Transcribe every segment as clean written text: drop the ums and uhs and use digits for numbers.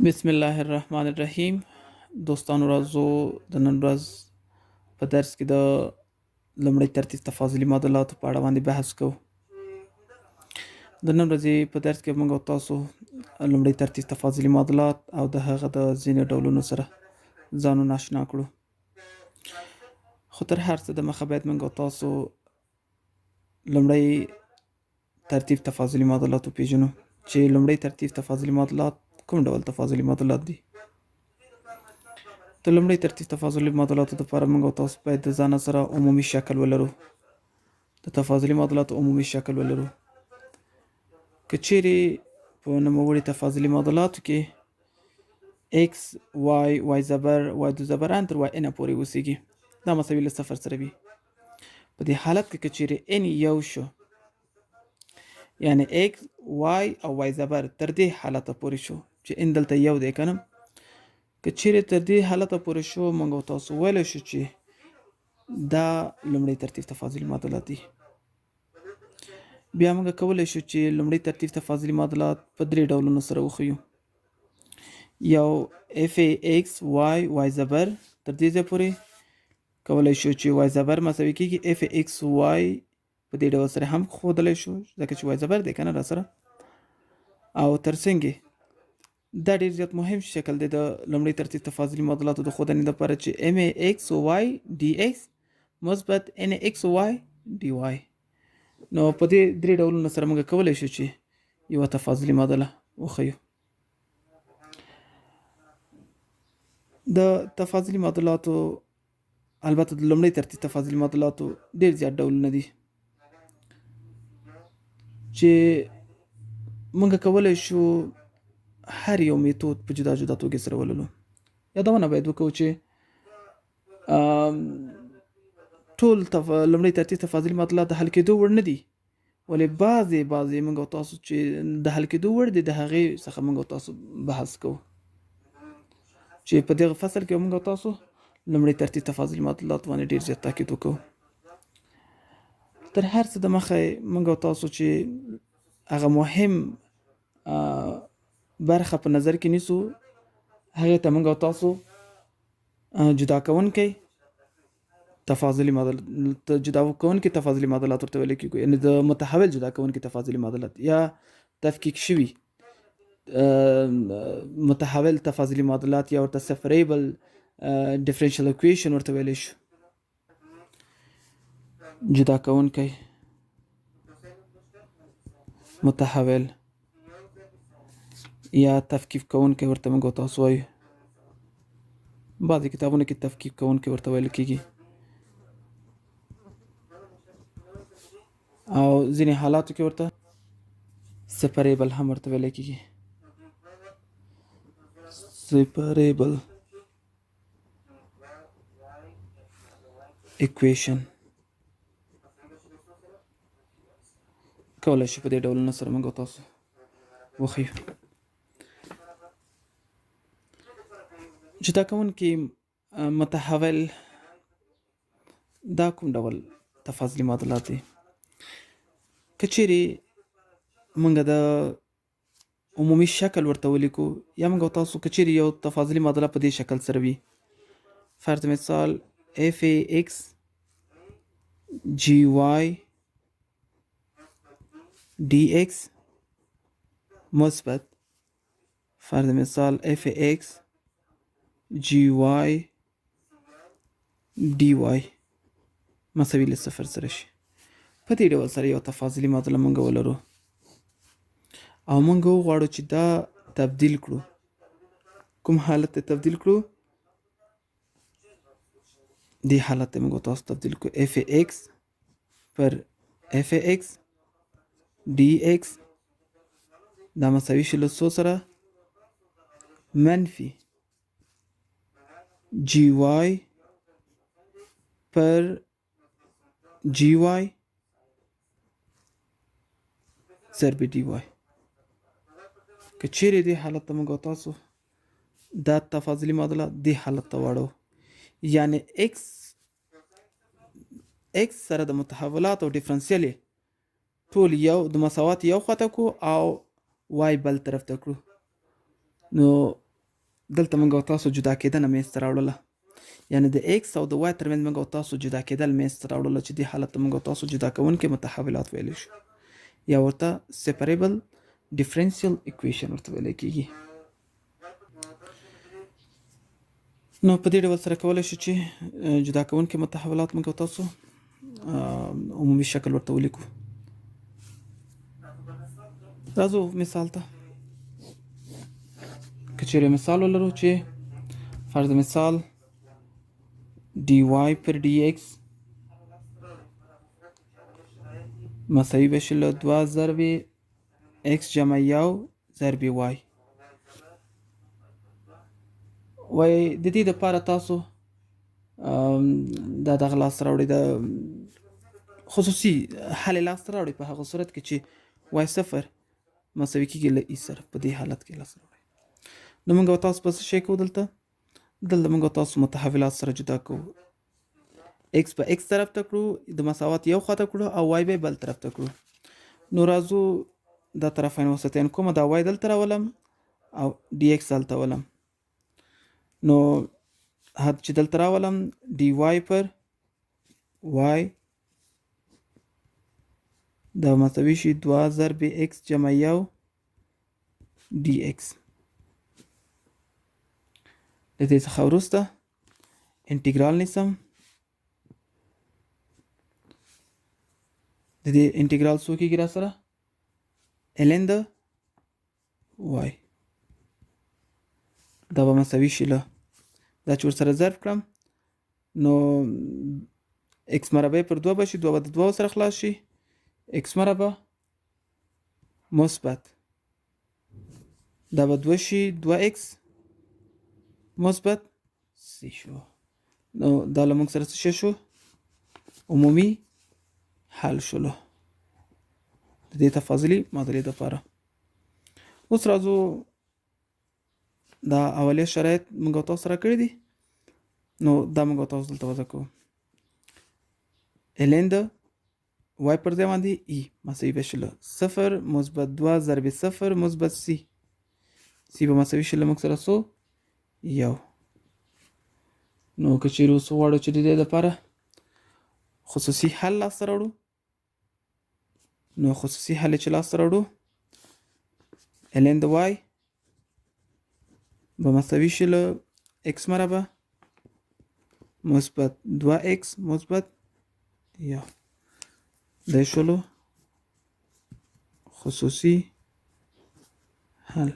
بسم الله الرحمن الرحیم. دوستانو راځو د نن ورځ په درس کې د لومړي ترتیب تفاضلي معادلاتو په اړه باندې بحث کوو. د نن ورځې په درس کې موږ او تاسو لومړي ترتیب تفاضلي معادلات او د هغه د ځینو ډولونو سره ځانونه آشنا کړو. خو تر هر څه د مخه باید موږ او تاسو لومړی ترتیب تفاضلي معادلات وپېژنو چې لومړی ترتیب تفاضلي معادلات کوم ډول تفاضلي معادلات دي. د لومړي ترتیب تفاضلي معادلاتو لپاره موږ او تاسو باید د ځان سره عمومي شکل ولرو. د تفاضلي معادلاتو عمومي شکل ولرو. که چیرې په نوموړي تفاضلي معادلاتو کې x y زبر y دو زبران تر y n پورې اوسیږي، دا مساوي له صفر سره وي. په دې حالت کې که چیرې n یو شو، یعنی x y او y زبر تر دې حالته پورې شو چې n دلته یو دی کنه، که چیرې تر دې حالته پورې شو موږ او تاسو ویلی شو چې دا لومړی ترتیب تفاضلي معادلات دي. بیا موږ کولی شو چې لومړی ترتیب تفاضلي معادلات په درې ډولونو سره وښیو. یو اف x y زبر تر دې ځای پورې کولی شو چې y زبر مساوي کېږي اف x y په دې ډول سره هم ښودلی شو ځکه چې y زبر دی که نه را سره. او ترڅنګ دا ډېر زیات مهم شکل دی د لومړي ترتیب تفاضلي معادلاتو د ښودنې لپاره چې mx y dx مثبت nx y dy. نو په دې درې ډولونو سره موږ کولی شو چې یوه تفاضلي معادله وښیو. د تفاضلي معادلاتو البته د لومړي ترتیب تفاضلي معادلاتو ډېر زیات ډولونه دي چې موږ کولی شو هر یو میتود په جدا جدا توګه سره ولولو. یادونه باید وکړو چې ټول لومړی ترتیب تفاضلي معادلات د حل کېدو وړ نه دي، ولې بعضې موږ او تاسو چې د حل کېدو وړ دي د هغې څخه موږ او تاسو بحث کوو چې په دغه فصل کې موږ او تاسو لومړی ترتیب تفاضلي معادلات باندې ډېر زیات تاکید وکړو. تر هر څه د مخه موږ او تاسو چې هغه مهم برخه په نظر کې نیسو، هغې ته موږ او تاسو جدا کوونکی تفاضلي معادلات ورته ویلی کېږي، یعنې د متحول جدا کوونکي تفاضلي معادلات یا تفکیک شوي متحول تفاضلي معادلات یا ورته سپریبل ډیفرنشل اکویشن ورته ویلی شو. جدا کوونکی متحول یا تفکیک کوونکی ورته موږ تاسو وایو. بعضې کتابونو کې تفکیک کوونکی ورته ویل کېږي او ځینې حالاتو کې ورته سپریبل هم ورته ویل کېږي. سپریبل اکویشن کولی شو په دې ډولونو سره موږ تاسو وښیو. جدا کوونکي متحول دا کوم ډول تفاضلي معادلات دي؟ که چیرې موږ د عمومي شکل ورته ولیکو یا موږ تاسو که چیرې یو تفاضلي معادله په دې شکل سره وي، فرض مثال اف ایکس جی وای D x مثبت فرض مثال اف ایکس جی وای डी وای مساوي له صفر سره شي. په دې ډول سره یو تفاضلي معادله موږ ولرو او موږ وغواړو چې دا تبدیل کړو. کوم حالت ته تبدیل کړو؟ دې حالت ته موږ تاسو تبدیل کړو اف ایکس پر اف ایکس D x دا مساوي شي له څو سره؟ منفي جی وای پر جی وای ضرب डी وای. که چیرې دې حالت ته موږ تاسو دا تفاضلي معادله دې حالت ته واړو، یعنی x سره د متحولات او ډیفرنسیل ټول یو د مساوات یو خواته کو او وای بل طرف ته کړو، نو دلته موږ او تاسو جدا کېدنه منځته راوړله، یعنې د ایکس او د وای ترمنځ موږ او تاسو جدا کېدل منځته راوړله چې دې حالت ته موږ او تاسو جدا کوونکي متحولات ویلی شو یا ورته سیپریبل ډیفرنشیل اکویشن ورته ویلی کېږي. نو په دې ډول سره کولی شو چې جدا کوونکي متحولات موږ او تاسو عمومي شکل ورته ولیکو. راځو مثال ته. که چیرې مثال ولرو چې فرض مثال dy پر dx مساوي بشي له 2 ضرب x جمع 1 ضرب y. وای د دې دپاره تاسو دا دغه لاسته راوړئ، د خصوصي حل یې لاسته راوړئ په هغه صورت کې چې y صفر مساوي کېږي له ای سره. په دې حالت کې لاسته راوړئ. نو موږ او تاسو په څه شی کوو؟ دلته موږ او تاسو متحولات سره جدا کوو. x په x طرف ته کړو، د مساوات یو خواته کړو او y به بل طرف ته کړو. نو راځو دا طرفین وسطین کومه، دا y دلته راولم او dx دلته ولم. نو حد چې دلته راولم dy پر y دا مساوي شي 2 ضرب x جمع 1 dx. د دې څخه وروسته انټیګرال نیسم. د دې انټیګرال څو کېږي را سره؟ ln د y دا به مساوي شي له دا چې ورسره ضرب کړم نو x مربع پر 2 به شي، 2 به د 2 سره خلاص شي، x مربع مثبت دا به 2 شي 2x مثبت c شو. نو دا له موږ سره څه شو؟ عمومي حل شلو د دې تفاضلي معادلې دپاره. اوس راځو دا اولیه شرایط موږ او تاسو سره کړي دي، نو دا موږ او تاسو دلته وضع کوو. ln د y پر ځای باندې ای مساوي به شي له 0 مثبت 2 ضرب 0 مثبت c. c به مساوي شي له موږ سره څو؟ 1. نو که چیرې اوس وغواړو چې د دې دپاره خصوصي حل لاسته راوړو، نو خصوصي حل چې لاسته راوړو ln د y به مساوي شي له x مربع مثبت 2x مثبت 1. دا شلو خصوصي حل.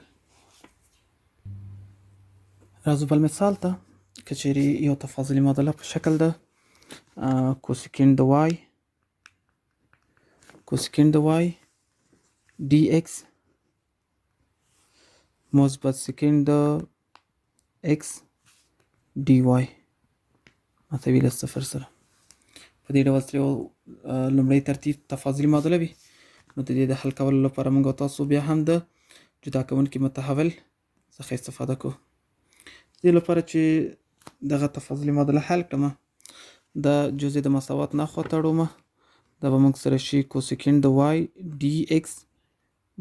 راځو بل مثال ته. که چیرې یو تفاضلي معادله په شکل د کوسیکینټ د y dx مثبت سیکینټ د x dy مساوي له 0 سره. په دې ډول سره لومړی ترتیب تفاضلي معادله وي، نو د دې د حل کولو لپاره موږ تاسو بیا هم د جدا کوونکي متحول څخه استفاده کوو. دې لپاره چې دغه تفاضلي معادله حل کړم، دا جزء د مساوات نه خواته اړومه، دا به موږ سره شي کوسیکینټ د y dx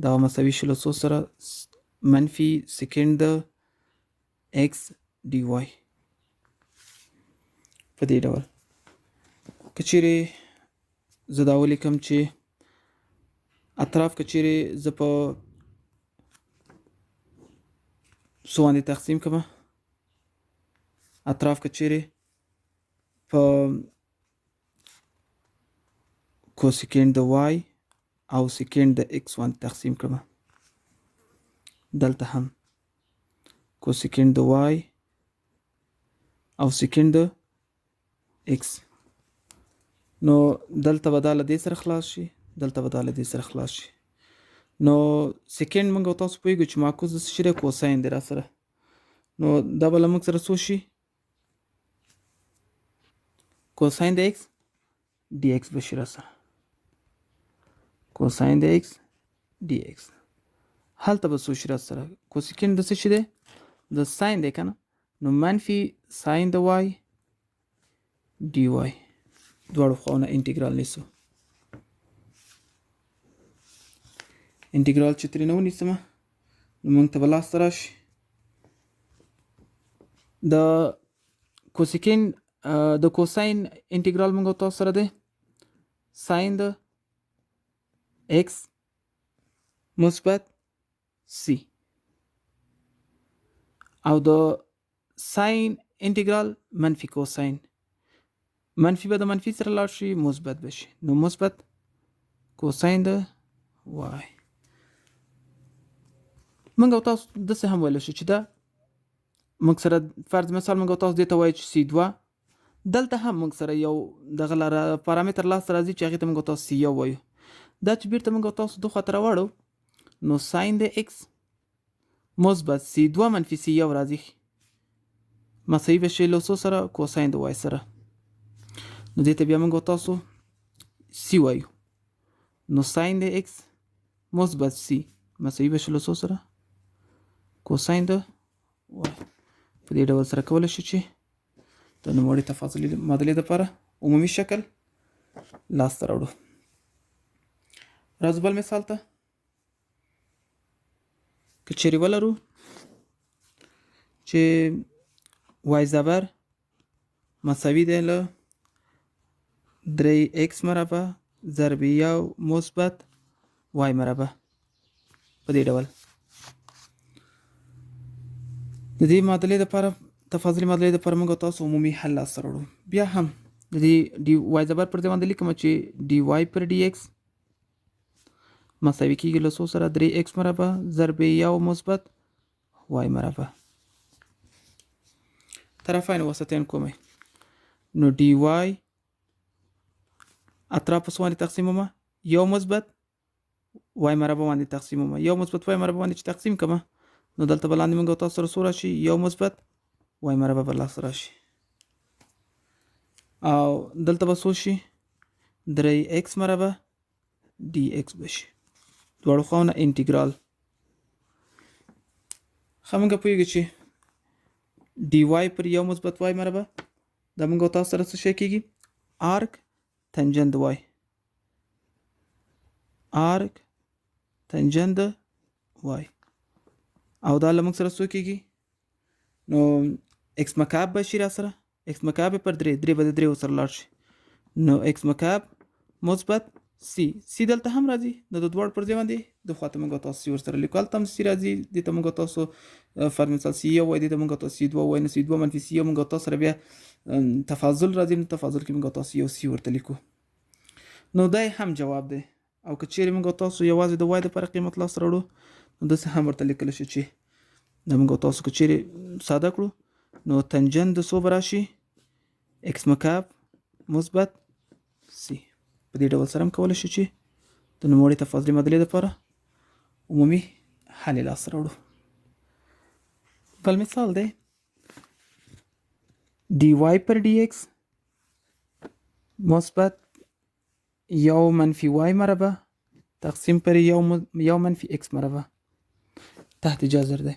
دا مساوي شي له څو سره؟ منفي سیکینټ د x dy. په دې ډول که چیرې زه دا ولیکم چې اطراف که چیرې زه په څو باندې تقسیم کړم، اطراف که چیرې په کوسیکینټ د y او سیکینټ د x باندې تقسیم کړم، دلته هم کوسیکینټ د y او سیکینټ د x. نو دلته به دا له دې سره خلاص شي، دلته به دا له دې سره خلاص شي. نو سیکینډ موږ تاسو پوهیږو چې معکوس د څه شي دی؟ کوساین دی را سره. نو دا به له موږ سره څو شي؟ کوساین د x dx به شي را سره، کوساین د x dx. هلته به څو شي را سره؟ کوسیکینډ د څه شي دی؟ د ساین دی که نه؟ نو منفي ساین د y dy. دواړو خواونه انټیګرال نیسو. انټیګرال چې ترې نه ونیسم نو موږ ته به لاسته راشي د کوسیکین د کوساین انټیګرال موږ تاسو سره دی ساین د ایکس مثبت سی او د ساین انټیګرال منفي کوساین منفي به د منفي سره لاړ شي مثبت به شي نو مثبت کوساین د وای موږ تاسو داسې هم ویلی شو چې دا موږ سره فرض مثال موږ تاسو دې ته وایو چې سی 2 دلته هم موږ سره یو دغه پارامتر لاسته راځي چې هغې ته موږ تاسو سی یو وایو دا چې بیرته موږ تاسو دو خواته راوړو نو ساین د ایکس مثبت سی 2 منفي سی یو راځي مساوي به شي له څو سره کوساین د وای سره نو دې ته بیا موږ تاسو سی وایو نو ساین د ایکس مثبت سی مساوي به شي له څو سره کوساین د وای په دې ډول سره کولی شو چې د نوموړې تفاضلي معادلې دپاره عمومي شکل لاسته راوړو راځو بل مثال ته که چیرې ولرو چې وای زبر مساوي دی له 3x مربع ضرب یو مثبت وای مربع په دې ډول د دې معادلې دپاره تفاضلي معادلې دپاره موږ تاسو عمومي حل لاسته راوړو بیا هم د دې ډي وای زبر پر ځای باندې لیکم چې ډي وای پر ډي ایکس مساوي کېږي له څو سره 3x مربع ضرب یو مثبت وای مربع طرفین وسطین کومې نو ډي وای اطراف باندې تقسیمومه یو مثبت وای مربع باندې تقسیمومه یو مثبت وای مربع باندې چې تقسیم کړمه نو دلته بلاندې موږ تاسو سره څو راشي یو مثبت وای مربع به لاسته راشي او دلته به څو شي 3x مربع dx به شي دواړو خواونه انټیګرال ښه موږ پوهېږو چې dy پر یو مثبت وای مربع دا موږ تاسو سره څه شی کېږي آرک تنجن د وای آرک تنجن د وای او دا له موږ سره څو کېږي نو ایکس مکعب به شي را سره ایکس مکعب پر 3 به د 3 سره لاړ شي نو ایکس مکعب مثبت سی دلته هم راځي نو د دوړ پر ځای باندې د خواته موږ تاسو سی ورسره لیکو هلته هم سی راځي دې ته موږ تاسو فرض مثال سی یو وایي دې ته موږ تاسو سی 2 وایي نو سی 2 منفي سی یو موږ تاسو سره بیا تفاضل راځي نو تفاضل کې موږ تاسو یو سی ورته لیکو نو دا هم جواب دی او که چیرې موږ تاسو یوازې د وای دپاره قیمت لاسته راوړو نو داسې هم ورته لیکلی شو چې دا موږ تاسو که چیرې ساده کړو نو تنجن د څو به راشي ایکس مکعب مثبت سی په دې ډول سره هم کولی شو چې د نوموړې تفاضلي معادلې دپاره عمومي حل یې لاسته راوړو بل مثال دی dy پر dx مثبت یو منفي وای مربع تقسیم پر یو منفي x مربع تحت جذر دی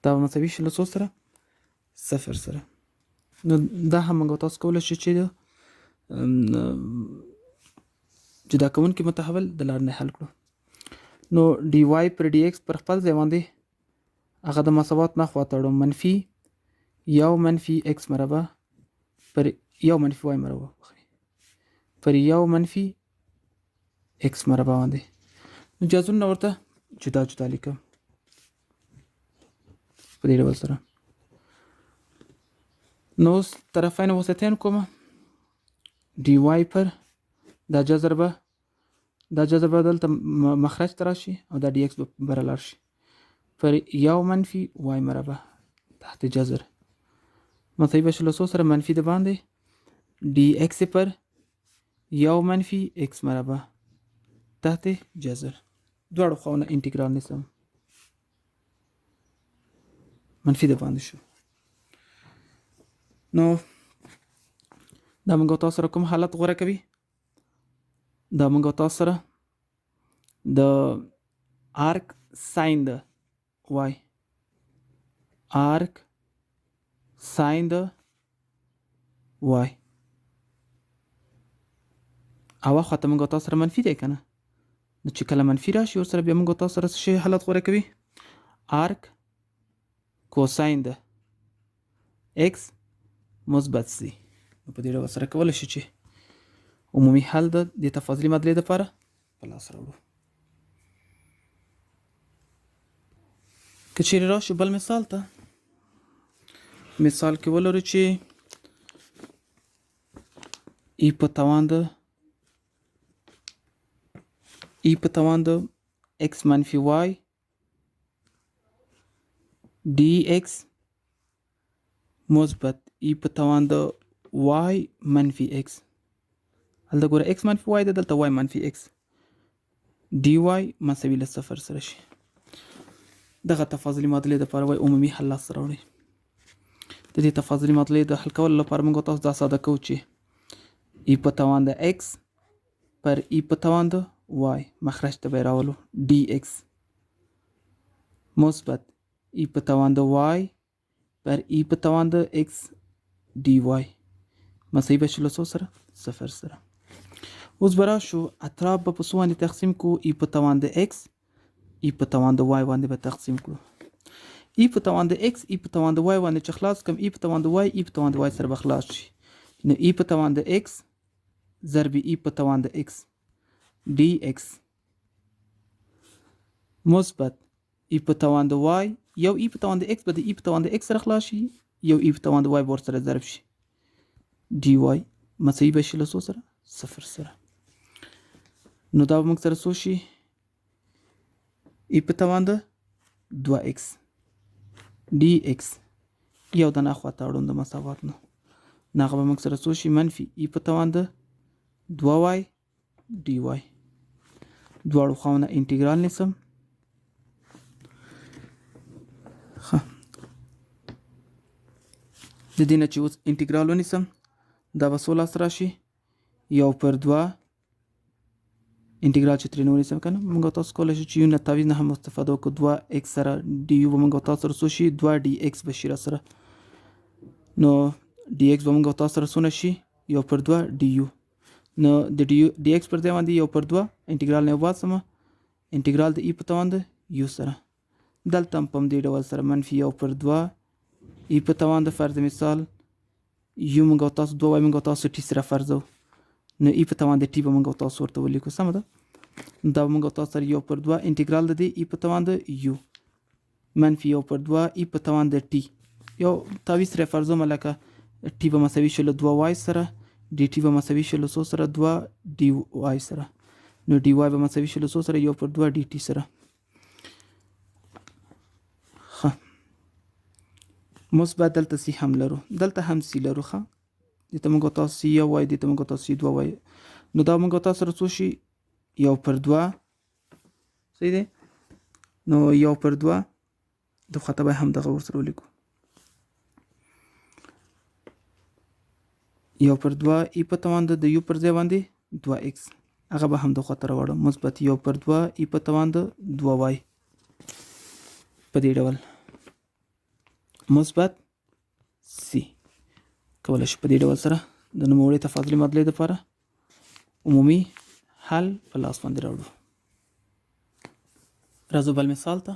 دا به مساوي شي له څو سره صفر سره نو دا هم موږ تاسو کولی شو چې جدا کوونکي متحول د لارې نه حل کړو نو dy پر dx پر خپل ځای باندې هغه د مساوات نه خواته وړو منفي یو منفي x مربع پر یو منفي y مربع پر یو منفي x مربع باندې نو جذرونه ورته جدا جدا لیکم په دې ډول سره نو اوس طرفین وسطین کومه dy پر دا جذر به دلته مخرج ته راشي او دا dx به بره لاړ شي پر یو منفي وای مربع تحت جذر مساوي به شي له څو سره منفي د باندې dx پر یو منفي x مربع تحت جذر دواړو خواونه انټیګرال نیسم منفي د باندې شو نو دا موږ تاسو سره کوم حالت غوره کوي دا موږ تاسو سره د آرک ساین د وای آرک ساین د وای او خواته موږ تاسو سره منفي دی که نه نو چې کله منفي راشي ورسره بیا موږ تاسو سره څه شی حالت غوره کوي آرک کوساین د x مثبت c. نو په دې ډول سره کولی شو چې عمومي حل د دې تفاضلي معادلې دپاره په لاس راوړو. که چیرې راشو بل مثال ته، مثال کې ولرو چې ای په توان د x منفي y dx مثبت ای په توان د y منفي x. هلته ګوره x منفي y ده، دلته y منفي x dy مساوي له صفر سره شي. دغه تفاضلي معادلې دپاره وایي عمومي حل لاسته راوړئ. د دې تفاضلي معادلې د حل کولو لپاره موږ تاسو دا ساده کوو چې ای په توان د x پر ای په توان د y مخرج ته به یې راولو dx مثبت ای په توان د y پر ای په توان د x dy مساوي به شي له څو سره؟ صفر سره. اوس به راشو اطراف به په څو باندې تقسیم کړو؟ ای په توان د x ای په توان د y باندې به تقسیم کړو. ای په توان د x ای په توان د y باندې چې خلاص کړم، ای په توان د y ای په توان د y سره به خلاص شي. نو ای په توان د x ضرب ای په توان د x dx مثبت ای په توان د y، یو ای په توان د x به د ای په توان د x سره خلاص شي، یو ای په توان د y به ورسره ضرب شي dy مساوي به شي له څو سره؟ صفر سره. نو دا به موږ سره څو شي؟ ای په توان د 2x dx یو د نه خواته اړوند د مساوات نه، هغه به موږ سره څو شي؟ منفي ای په توان د 2y dy. دواړو خواونه انټیګرال نیسم. ښه، د دې نه چې اوس انټیګرال ونیسم دا به څو لاس راشي؟ 1/2 انټیګرال چې ترې نه ونیسم که نه، موږ تاسو کولی شو چې یو نه تعویض نه هم استفاده وکړو. 2x سره ډي یو به موږ تاسو سره څو شي؟ 2 dx به شي را سره. نو dx به موږ تاسو سره څونه شي؟ 1/2 du. نو د dx پر ځای باندې 1/2 انټیګرال نه وباسم، انټیګرال د ای په توان د یو سره. دلته هم په همدې ډول سره منفي 1/2 ای په توان د فرض مثال یو موږ تاسو 2 وایي، موږ تاسو ټي سره فرضو، نو ای په توان د ټي به موږ تاسو ورته ولیکو. سمه ده؟ دا موږ تاسو سره 1/2 انټیګرال د دې ای په توان د یو منفي 1/2 ای په توان د ټي، یو تعویض سره فرضوم لکه ټي به مساوي شي له 2 وای سره، ډي ټي به مساوي شي له څو سره؟ 2 ډي وای سره. نو ډي وای به مساوي شي له څو سره؟ 1/2 ډي ټي سره. ښه، مثبت دلته سی هم لرو، دلته هم سی لرو. ښه، دې ته موږ تاسو سی یو وایو، دې ته موږ تاسو سی 2 وایو. نو دا موږ تاسو سره څو شي؟ 1/2. صحیح دی؟ نو 1/2 د خطا به هم دغه ورسره ولیکو 1/2 ای په توان د یو پر ځای باندې 2x، هغه به هم د خطا راوړم مثبت 1/2 ای په توان د 2y. په دې ډول مثبت c کولی شو په دې ډول سره د نوموړې تفاضلي معادلې دپاره عمومي حل په لاس باندې راوړو. راځو بل مثال ته.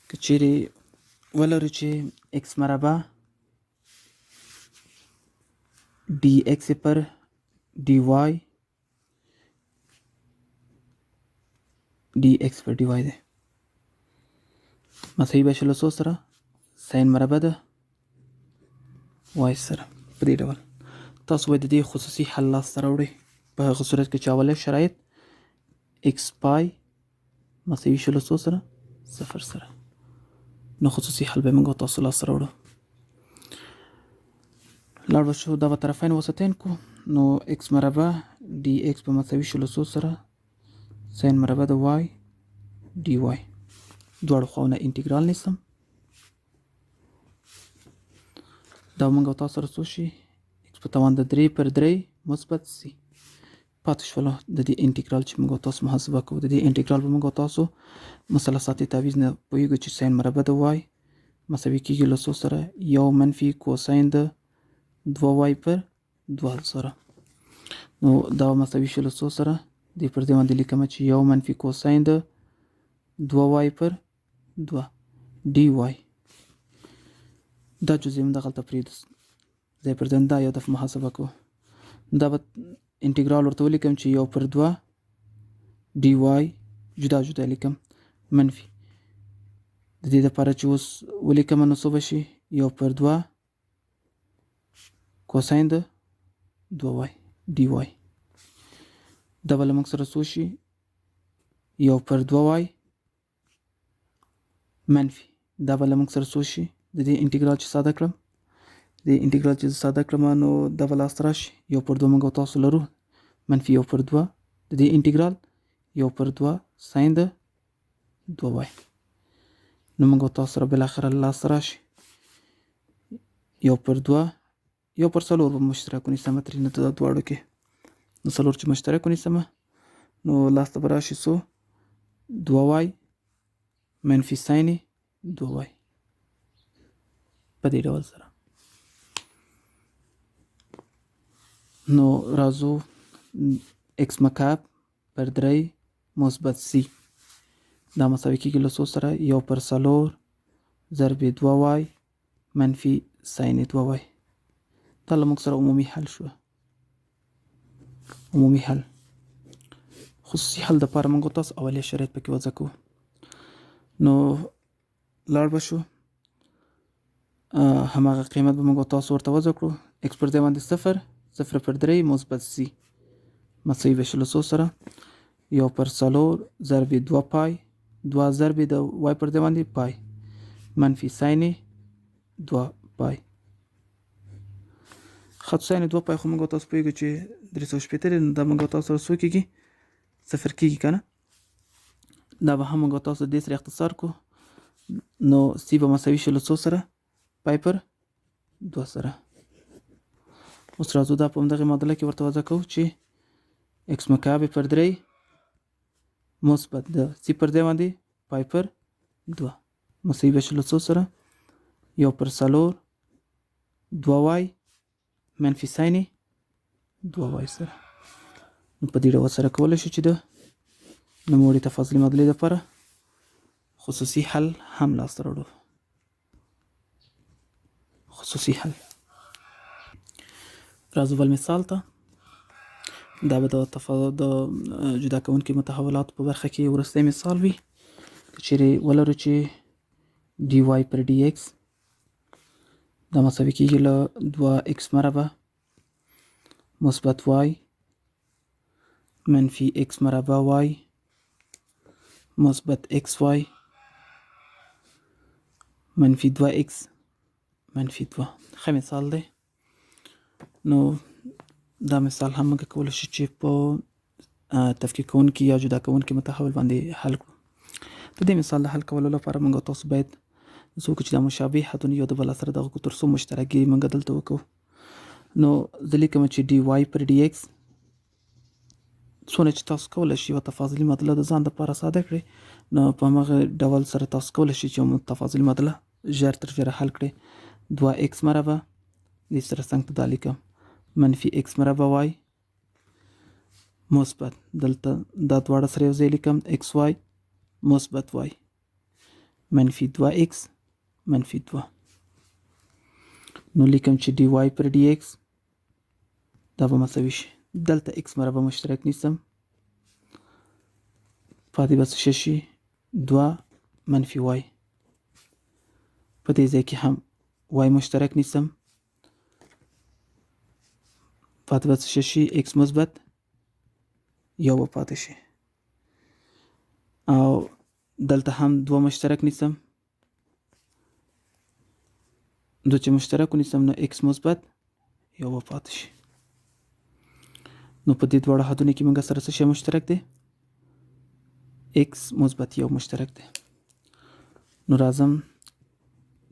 که چیرې ولرو چې x مربع dx پر dy dx پر dy ده مساوي به شي له څو سره؟ ساین مربع د y سره. په دې ډول تاسو باید د دې خصوصي حل لاسته راوړئ په هغه صورت کې چې اولي شرایط x پای مساوي شي له څو سره؟ صفر سره. نو خصوصي حل به موږ تاسو لاسته راوړو. لاړ به شو دغه طرفین وسطین کو، نو x مربع dx به مساوي شي له څو سره؟ ساین مربع د y dy. دواړو خواونه انټیګرال نیسم. دا موږ تاسو سره څو شي؟ x په توان د 3 پر 3 مثبت c پاتې شوله. د دې انټیګرال چې موږ تاسو محاسبه کوو، د دې انټیګرال به موږ تاسو مثلثاتي تعویض نه پوهیږو چې ساین مربع د y مساوي کیږي له څو سره؟ یو منفي کوساین د 2y پر 2 سره. نو دا مساوي شي له څو سره؟ دې پر دې باندې لیکم چې یو منفي کوساین د 2y پر 2 dy دا جزئیه هم دغلته پرېږدو، ځای پر ځای دا یو دفعه محاسبه کوو. دا به انټګرال ورته ولیکم چې 1/2 dy جدا جدا لیکم منفي. د دې دپاره چې اوس ولیکم نو څه به شي؟ 1/2 کوساین د 2y dy. دا به له موږ سره څو شي؟ 1/2y منفي. دا به له موږ سره څو شي؟ د دې انټګرال چې ساده کړم، د انټګرال چې ساده کړم نو دا به لاسته راشي 1/2 موږ او تاسو لرو منفي 1/2 د دې انټګرال 1/2 ساین د 2y. نو موږ او تاسو سره بالاخره لاسته راشي 1/2 1/4 به مشترک ونیسم ترېنه د دواړو کې. نو 4 چې مشترک ونیسم نو لاسته به راشي څو؟ 2y منفي ساین 2y په دې ډول سره. نو راځو x مکعب پر 3 مثبت c دا مساوي کېږي له څو سره؟ 1/4 ضرب 2y منفي ساین 2y. دا له موږ سره عمومي حل شو. عمومي حل. خصوصي حل دپاره موږ تاسو اولیه شرایط پکې وضع کوو. نو لاړ به شو هماغه قیمت به موږ تاسو ورته وضع کړو. x پر ځای باندې 0 0/3 مثبت c مساوي به شي له څو سره؟ 1/4 ضرب 2 پای 2 ضرب د y پر ځای باندې پای منفي ساین 2 پای. خط ساین 2 پای خو موږ تاسو پوهېږو چې 380 دی. نو دا موږ تاسو سره څو کېږي؟ 0 کېږي که نه؟ دا به هم موږ تاسو دې سره اختصار کو. نو c به مساوي شي له څو سره؟ پای پر 2 سره. اوس راځو دا په همدغې معادله کې ورته وضع کوو چې x مکعب پر 3 مثبت د c پر ځای باندې پای پر 2 مساوي به شي له څو سره؟ 1/4 2y منفي ساین 2y سره. نو په دې ډول سره کولی شو چې د نوموړې تفاضلي معادلې دپاره خصوصي حل هم لاسته راوړو. خصوصي حل. راځو بل مثال ته. دا به د جدا کوونکي متحولاتو په برخه کې وروستی مثال وي. که چیرې ولرو چې dy پر dx دا مساوي کېږي له 2x مربع مثبت y منفي x مربع y مثبت xy منفي 2x منفي 2. ښه مثال دی. نو دا مثال هم موږ کولی شو چې په تفکیک کوونکي یا جدا کوونکي متحول باندې حل کړو. د دې مثال د حل کولو لپاره موږ تاسو باید څوک چې دا مشابه حدونه یو د بل سره دغه کو تر څو مشترکې موږ دلته وکړو. نو زه لیکم چې dy پر dx څونه چې تاسو کولی شئ یوه تفاضلي معادله د ځان دپاره ساده کړئ، نو په همغه ډول سره تاسو کولی شئ چې یو تفاضلي معادله ژر تر ژره حل کړئ. 2x مربع دې سره څنګ ته دا لیکم منفي x مربع y مثبت دلته دا دواړه سره یو ځای لیکم xy مثبت y منفي 2x منفي 2. نو لیکم چې dy پر dx دا به مساوي شي دلته x مربع مشترک نیسم پاتې به څه شي 2 منفي y. په دې ځای کې هم y مشترک نیسم پاتې به څه شي x مثبت یو به پاتې شي او دلته هم 2 مشترک نیسم 2 چې مشترک ونیسم نو x مثبت یو به پاتې شي. نو په دې دواړه حدونو کې موږ سره څه شی مشترک دی؟ x مثبت یو مشترک دی. نو راځم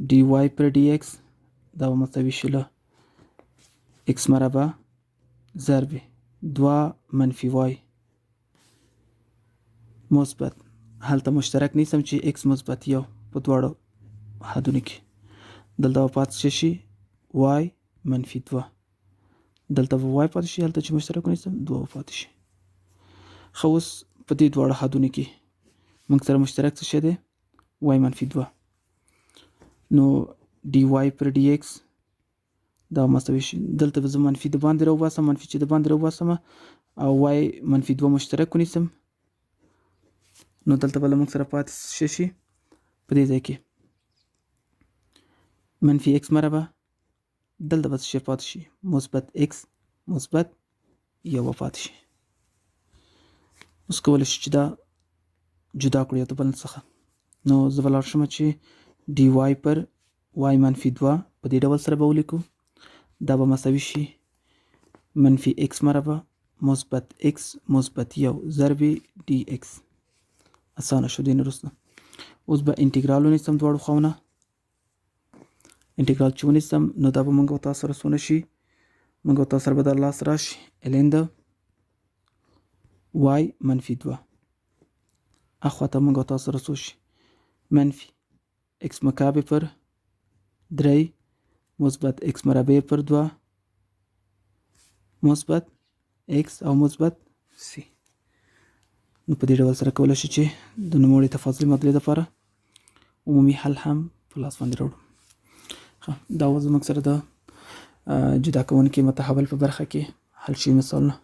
dy پر dx دا به مساوي شي له x مربع ضرب 2 منفي y مثبت هلته مشترک نیسم چې x مثبت یو په دواړو حدونو کې دلته به پاتې شي y منفي 2 دلته به y پاتې شي هلته چې مشترک ونیسم 2 به پاتې شي. ښه اوس په دې دواړو حدونو کې موږ سره مشترک څه شی دی؟ y منفي 2. نو dy پر dx دا مساوي شي. دلته به زه منفي د باندې راوباسم، منفي چې د باندې راوباسم او y منفي 2 مشترک ونیسم، نو دلته به له موږ سره پاتې شي په دې ځای کې منفي x مربع، دلته به څه شی پاتې شي مثبت x مثبت 1 پاتې شي. اوس کولی شو چې دا جدا کړو یو د بل څخه. نو زه به لاړ شم چې dy پر y منفي 2 په دې ډول سره به ولیکو. دا به مساوي شي منفي x مربع مثبت x مثبت 1 ضرب dx. اسانه شو دین وروسته. اوس به انټیګرال ونیسم دواړو خواونه. انټیګرال چې ونیسم نو دا به موږ او تاسو سره څونه شي، موږ او تاسو سره به د لاس راشي ln د y منفي 2 اخواته موږ او تاسو سره څه شي منفي x مکعب پر 3 مثبت x مربع پر 2 مثبت x او مثبت c. نو په دې ډول سره کولی شي چې د نوموړي تفاضلي معادلې لپاره عمومي حل هم په لاس باندې راوړو. دا و زموږ سره د جدا کوونکي متحول په برخه کې حل شوي مثالونه.